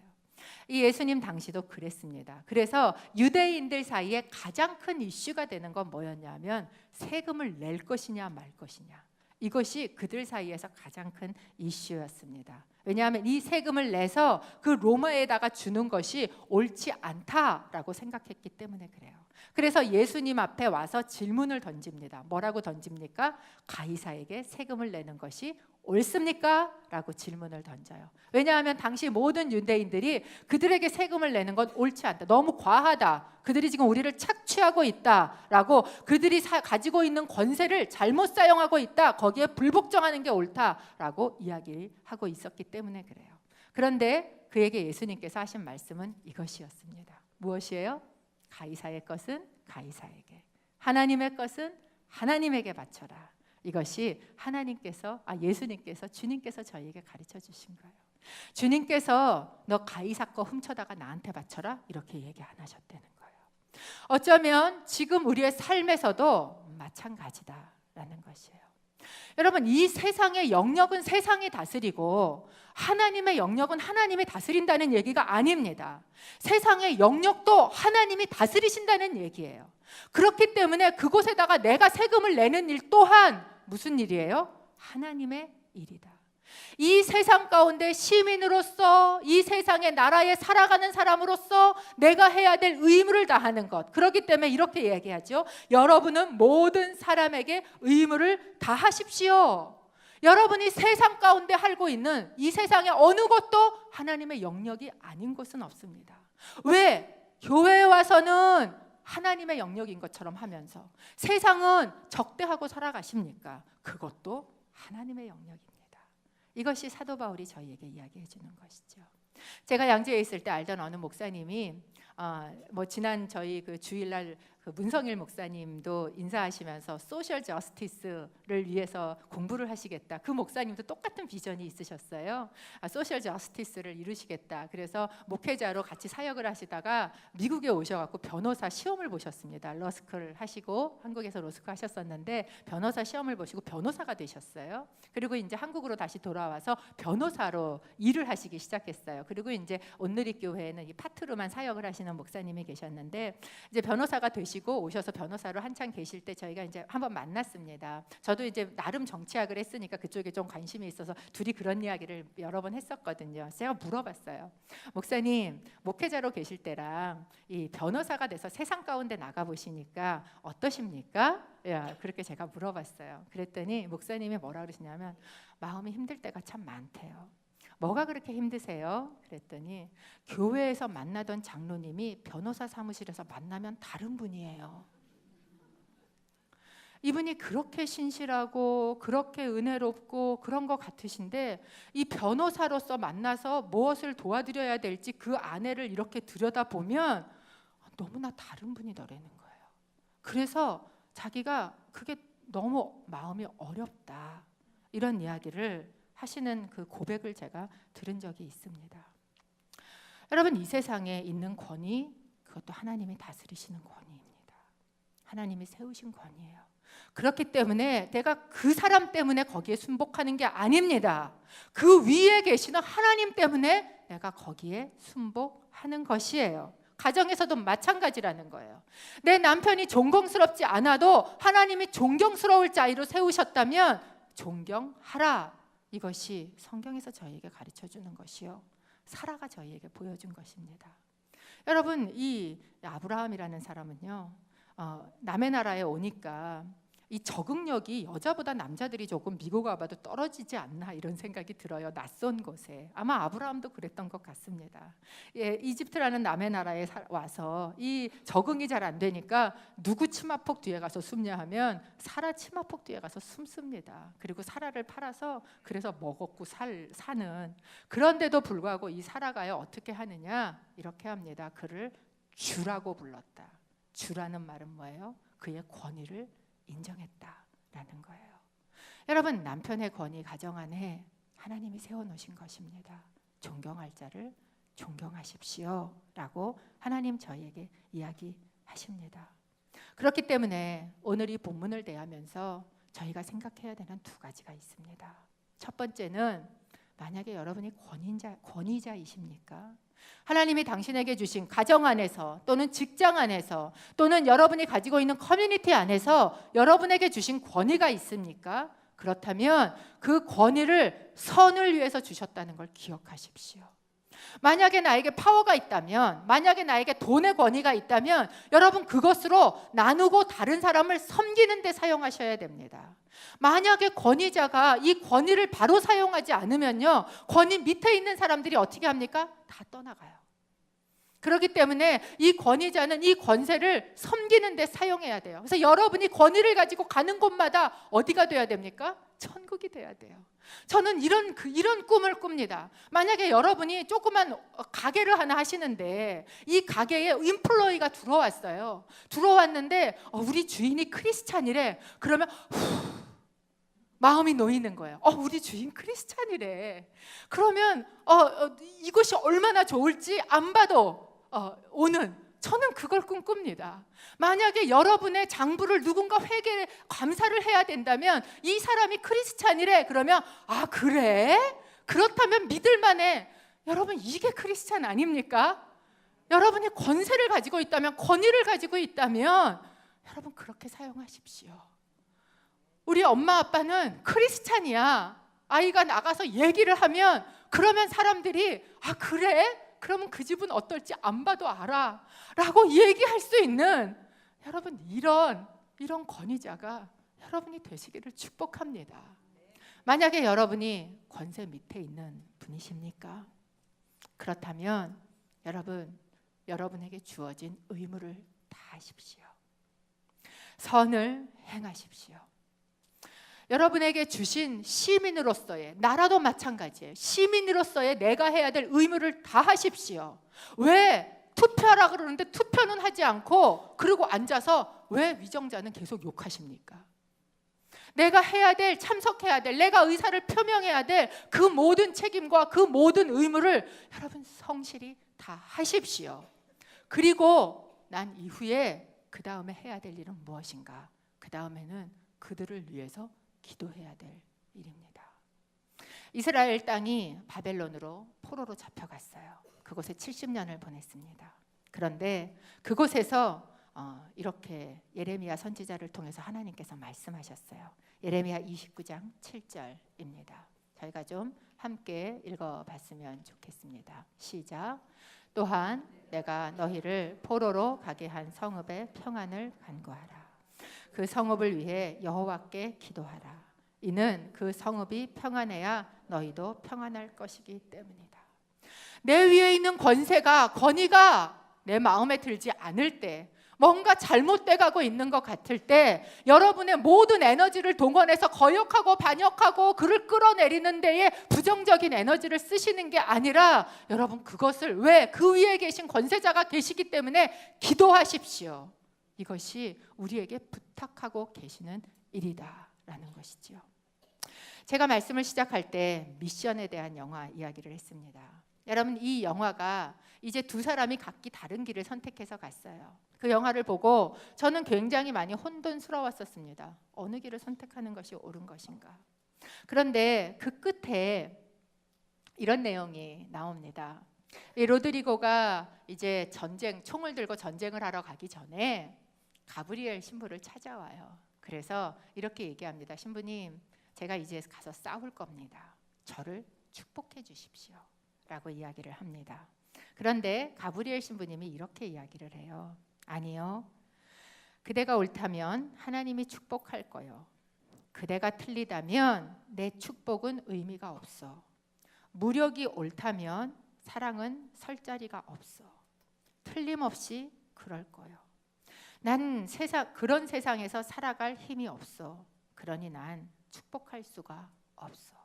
이 예수님 당시도 그랬습니다. 그래서 유대인들 사이에 가장 큰 이슈가 되는 건 뭐였냐면 세금을 낼 것이냐 말 것이냐. 이것이 그들 사이에서 가장 큰 이슈였습니다. 왜냐하면 이 세금을 내서 그 로마에다가 주는 것이 옳지 않다라고 생각했기 때문에 그래요. 그래서 예수님 앞에 와서 질문을 던집니다. 뭐라고 던집니까? 가이사에게 세금을 내는 것이 옳습니까? 라고 질문을 던져요. 왜냐하면 당시 모든 유대인들이 그들에게 세금을 내는 건 옳지 않다, 너무 과하다, 그들이 지금 우리를 착취하고 있다라고, 그들이 가지고 있는 권세를 잘못 사용하고 있다, 거기에 불복종하는 게 옳다라고 이야기하고 있었기 때문에 그래요. 그런데 그에게 예수님께서 하신 말씀은 이것이었습니다. 무엇이에요? 가이사의 것은 가이사에게, 하나님의 것은 하나님에게 바쳐라. 이것이 예수님께서, 주님께서 저희에게 가르쳐 주신 거예요. 주님께서 너 가이사 거 훔쳐다가 나한테 바쳐라 이렇게 얘기 안 하셨다는 거예요. 어쩌면 지금 우리의 삶에서도 마찬가지다라는 것이에요. 여러분, 이 세상의 영역은 세상이 다스리고 하나님의 영역은 하나님이 다스린다는 얘기가 아닙니다. 세상의 영역도 하나님이 다스리신다는 얘기예요. 그렇기 때문에 그곳에다가 내가 세금을 내는 일 또한 무슨 일이에요? 하나님의 일이다. 이 세상 가운데 시민으로서, 이 세상의 나라에 살아가는 사람으로서 내가 해야 될 의무를 다하는 것. 그렇기 때문에 이렇게 얘기하죠. 여러분은 모든 사람에게 의무를 다하십시오. 여러분이 세상 가운데 살고 있는 이 세상의 어느 것도 하나님의 영역이 아닌 것은 없습니다. 왜? 교회에 와서는 하나님의 영역인 것처럼 하면서 세상은 적대하고 살아가십니까? 그것도 하나님의 영역입니다. 이것이 사도 바울이 저희에게 이야기해 주는 것이죠. 제가 양주에 있을 때 알던 어느 목사님이 지난 저희 그 주일날 그 문성일 목사님도 인사하시면서 소셜 저스티스를 위해서 공부를 하시겠다. 그 목사님도 똑같은 비전이 있으셨어요. 소셜 저스티스를 이루시겠다. 그래서 목회자로 같이 사역을 하시다가 미국에 오셔갖고 변호사 시험을 보셨습니다. 러스쿨을 하시고 한국에서 러스쿨 하셨었는데 변호사 시험을 보시고 변호사가 되셨어요. 그리고 이제 한국으로 다시 돌아와서 변호사로 일을 하시기 시작했어요. 그리고 이제 온누리 교회에는 이 파트로만 사역을 하시는 목사님이 계셨는데, 이제 변호사가 되시고 오셔서 변호사로 한창 계실 때 저희가 이제 한번 만났습니다. 저도 이제 나름 정치학을 했으니까 그쪽에 좀 관심이 있어서 둘이 그런 이야기를 여러 번 했었거든요. 제가 물어봤어요. 목사님, 목회자로 계실 때랑 이 변호사가 돼서 세상 가운데 나가 보시니까 어떠십니까? 그렇게 제가 물어봤어요. 그랬더니 목사님이 뭐라 그러시냐면 마음이 힘들 때가 참 많대요. 뭐가 그렇게 힘드세요? 그랬더니 교회에서 만나던 장로님이 변호사 사무실에서 만나면 다른 분이에요. 이분이 그렇게 신실하고 그렇게 은혜롭고 그런 것 같으신데 이 변호사로서 만나서 무엇을 도와드려야 될지 그 아내를 이렇게 들여다보면 너무나 다른 분이더라는 거예요. 그래서 자기가 그게 너무 마음이 어렵다, 이런 이야기를 하시는 그 고백을 제가 들은 적이 있습니다. 여러분, 이 세상에 있는 권위, 그것도 하나님이 다스리시는 권위입니다. 하나님이 세우신 권위예요. 그렇기 때문에 내가 그 사람 때문에 거기에 순복하는 게 아닙니다. 그 위에 계시는 하나님 때문에 내가 거기에 순복하는 것이에요. 가정에서도 마찬가지라는 거예요. 내 남편이 존경스럽지 않아도 하나님이 존경스러울 자리로 세우셨다면 존경하라. 이것이 성경에서 저희에게 가르쳐주는 것이요, 사라가 저희에게 보여준 것입니다. 여러분, 이 아브라함이라는 사람은요, 남의 나라에 오니까 이 적응력이 여자보다 남자들이 조금 미국 와봐도 떨어지지 않나, 이런 생각이 들어요. 낯선 곳에. 아마 아브라함도 그랬던 것 같습니다. 이집트라는 남의 나라에 와서 이 적응이 잘 안 되니까 누구 치마폭 뒤에 가서 숨냐 하면 사라 치마폭 뒤에 가서 숨습니다. 그리고 사라를 팔아서 그래서 먹었고 사는. 그런데도 불구하고 이 사라가요, 어떻게 하느냐, 이렇게 합니다. 그를 주라고 불렀다. 주라는 말은 뭐예요? 그의 권위를 인정했다라는 거예요. 여러분, 남편의 권위 가정 안에 하나님이 세워놓으신 것입니다. 존경할 자를 존경하십시오 라고 하나님 저희에게 이야기하십니다. 그렇기 때문에 오늘 이 본문을 대하면서 저희가 생각해야 되는 두 가지가 있습니다. 첫 번째는, 만약에 여러분이 권위자이십니까? 하나님이 당신에게 주신 가정 안에서, 또는 직장 안에서, 또는 여러분이 가지고 있는 커뮤니티 안에서 여러분에게 주신 권위가 있습니까? 그렇다면 그 권위를 선을 위해서 주셨다는 걸 기억하십시오. 만약에 나에게 파워가 있다면, 만약에 나에게 돈의 권위가 있다면 여러분, 그것으로 나누고 다른 사람을 섬기는 데 사용하셔야 됩니다. 만약에 권위자가 이 권위를 바로 사용하지 않으면요, 권위 밑에 있는 사람들이 어떻게 합니까? 다 떠나가요. 그렇기 때문에 이 권위자는 이 권세를 섬기는 데 사용해야 돼요. 그래서 여러분이 권위를 가지고 가는 곳마다 어디가 돼야 됩니까? 천국이 돼야 돼요. 저는 이런 꿈을 꿉니다. 만약에 여러분이 조그만 가게를 하나 하시는데 이 가게에 인플로이가 들어왔어요. 들어왔는데 우리 주인이 크리스찬이래. 그러면 마음이 놓이는 거예요. 우리 주인 크리스찬이래. 그러면 이것이 얼마나 좋을지 안 봐도 오는, 저는 그걸 꿈꿉니다. 만약에 여러분의 장부를 누군가 회개 감사를 해야 된다면 이 사람이 크리스찬이래. 그러면 그래? 그렇다면 믿을만해. 여러분, 이게 크리스찬 아닙니까? 여러분이 권세를 가지고 있다면, 권위를 가지고 있다면 여러분 그렇게 사용하십시오. 우리 엄마 아빠는 크리스찬이야. 아이가 나가서 얘기를 하면, 그러면 사람들이 그래? 그러면 그 집은 어떨지 안 봐도 알아 라고 얘기할 수 있는, 여러분, 이런 권위자가 여러분이 되시기를 축복합니다. 만약에 여러분이 권세 밑에 있는 분이십니까? 그렇다면 여러분에게 주어진 의무를 다하십시오. 선을 행하십시오. 여러분에게 주신 시민으로서의, 나라도 마찬가지예요. 시민으로서의 내가 해야 될 의무를 다하십시오. 왜 투표하라 그러는데 투표는 하지 않고 그러고 앉아서 왜 위정자는 계속 욕하십니까? 내가 해야 될, 참석해야 될, 내가 의사를 표명해야 될 그 모든 책임과 그 모든 의무를 여러분 성실히 다 하십시오. 그리고 난 이후에 그 다음에 해야 될 일은 무엇인가? 그 다음에는 그들을 위해서 기도해야 될 일입니다. 이스라엘 땅이 바벨론으로 포로로 잡혀갔어요. 그곳에 70년을 보냈습니다. 그런데 그곳에서 이렇게 예레미야 선지자를 통해서 하나님께서 말씀하셨어요. 예레미야 29장 7절입니다. 저희가 좀 함께 읽어봤으면 좋겠습니다. 시작. 또한 내가 너희를 포로로 가게 한 성읍의 평안을 간구하라. 그 성읍을 위해 여호와께 기도하라. 이는 그 성읍이 평안해야 너희도 평안할 것이기 때문이다. 내 위에 있는 권위가 내 마음에 들지 않을 때, 뭔가 잘못돼 가고 있는 것 같을 때 여러분의 모든 에너지를 동원해서 거역하고 반역하고 그를 끌어내리는 데에 부정적인 에너지를 쓰시는 게 아니라, 여러분 그것을, 왜? 그 위에 계신 권세자가 계시기 때문에 기도하십시오. 이것이 우리에게 부탁하고 계시는 일이다라는 것이지요. 제가 말씀을 시작할 때 미션에 대한 영화 이야기를 했습니다. 여러분, 이 영화가 이제 두 사람이 각기 다른 길을 선택해서 갔어요. 그 영화를 보고 저는 굉장히 많이 혼돈스러웠었습니다. 어느 길을 선택하는 것이 옳은 것인가. 그런데 그 끝에 이런 내용이 나옵니다. 이 로드리고가 이제 총을 들고 전쟁을 하러 가기 전에 가브리엘 신부를 찾아와요. 그래서 이렇게 얘기합니다. 신부님, 제가 이제 가서 싸울 겁니다. 저를 축복해 주십시오. 라고 이야기를 합니다. 그런데 가브리엘 신부님이 이렇게 이야기를 해요. 아니요. 그대가 옳다면 하나님이 축복할 거요. 그대가 틀리다면 내 축복은 의미가 없어. 무력이 옳다면 사랑은 설 자리가 없어. 틀림없이 그럴 거요. 난 그런 세상에서 살아갈 힘이 없어. 그러니 난 축복할 수가 없어.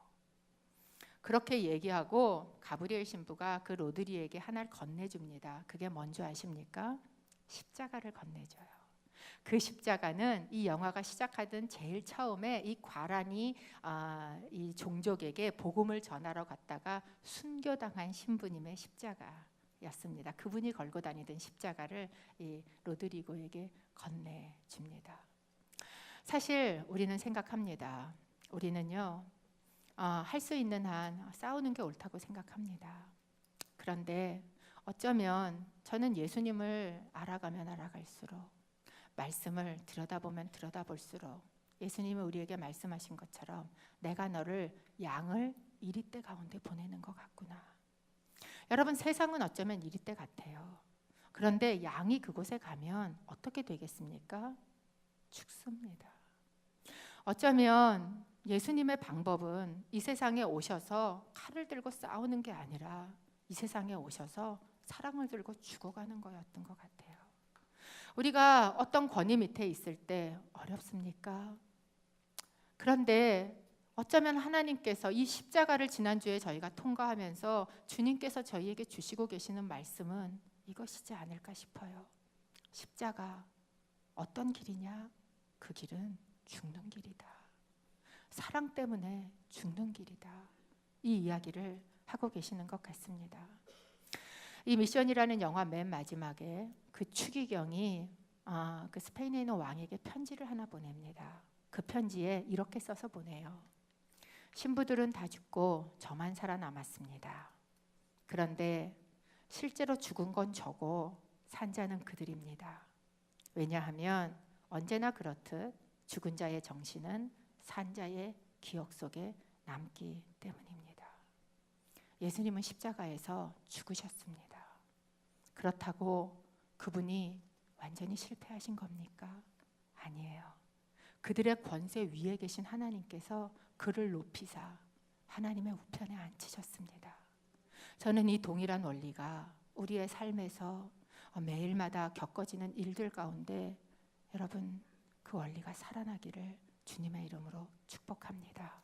그렇게 얘기하고 가브리엘 신부가 그 로드리에게 하나를 건네줍니다. 그게 뭔지 아십니까? 십자가를 건네줘요. 그 십자가는 이 영화가 시작하던 제일 처음에 이 과란이 이 종족에게 복음을 전하러 갔다가 순교당한 신부님의 십자가였습니다. 그분이 걸고 다니던 십자가를 이 로드리고에게 건네줍니다. 사실 우리는 생각합니다. 우리는요, 할 수 있는 한 싸우는 게 옳다고 생각합니다. 그런데 어쩌면 저는 예수님을 알아가면 알아갈수록, 말씀을 들여다보면 들여다볼수록 예수님은 우리에게 말씀하신 것처럼 내가 너를 양을 이리떼 가운데 보내는 것 같구나. 여러분, 세상은 어쩌면 이리떼 같아요. 그런데 양이 그곳에 가면 어떻게 되겠습니까? 죽습니다. 어쩌면 예수님의 방법은 이 세상에 오셔서 칼을 들고 싸우는 게 아니라 이 세상에 오셔서 사랑을 들고 죽어가는 거였던 것 같아요. 우리가 어떤 권위 밑에 있을 때 어렵습니까? 그런데 어쩌면 하나님께서 이 십자가를 지난주에 저희가 통과하면서 주님께서 저희에게 주시고 계시는 말씀은 이것이지 않을까 싶어요. 십자가 어떤 길이냐? 그 길은 죽는 길이다. 사랑 때문에 죽는 길이다. 이 이야기를 하고 계시는 것 같습니다. 이 미션이라는 영화 맨 마지막에 그 추기경이 그 스페인에 있는 왕에게 편지를 하나 보냅니다. 그 편지에 이렇게 써서 보내요. 신부들은 다 죽고 저만 살아남았습니다. 그런데 실제로 죽은 건 저고 산 자는 그들입니다. 왜냐하면 언제나 그렇듯 죽은 자의 정신은 산 자의 기억 속에 남기 때문입니다. 예수님은 십자가에서 죽으셨습니다. 그렇다고 그분이 완전히 실패하신 겁니까? 아니에요. 그들의 권세 위에 계신 하나님께서 그를 높이사 하나님의 우편에 앉히셨습니다. 저는 이 동일한 원리가 우리의 삶에서 매일마다 겪어지는 일들 가운데 여러분, 그 원리가 살아나기를 주님의 이름으로 축복합니다.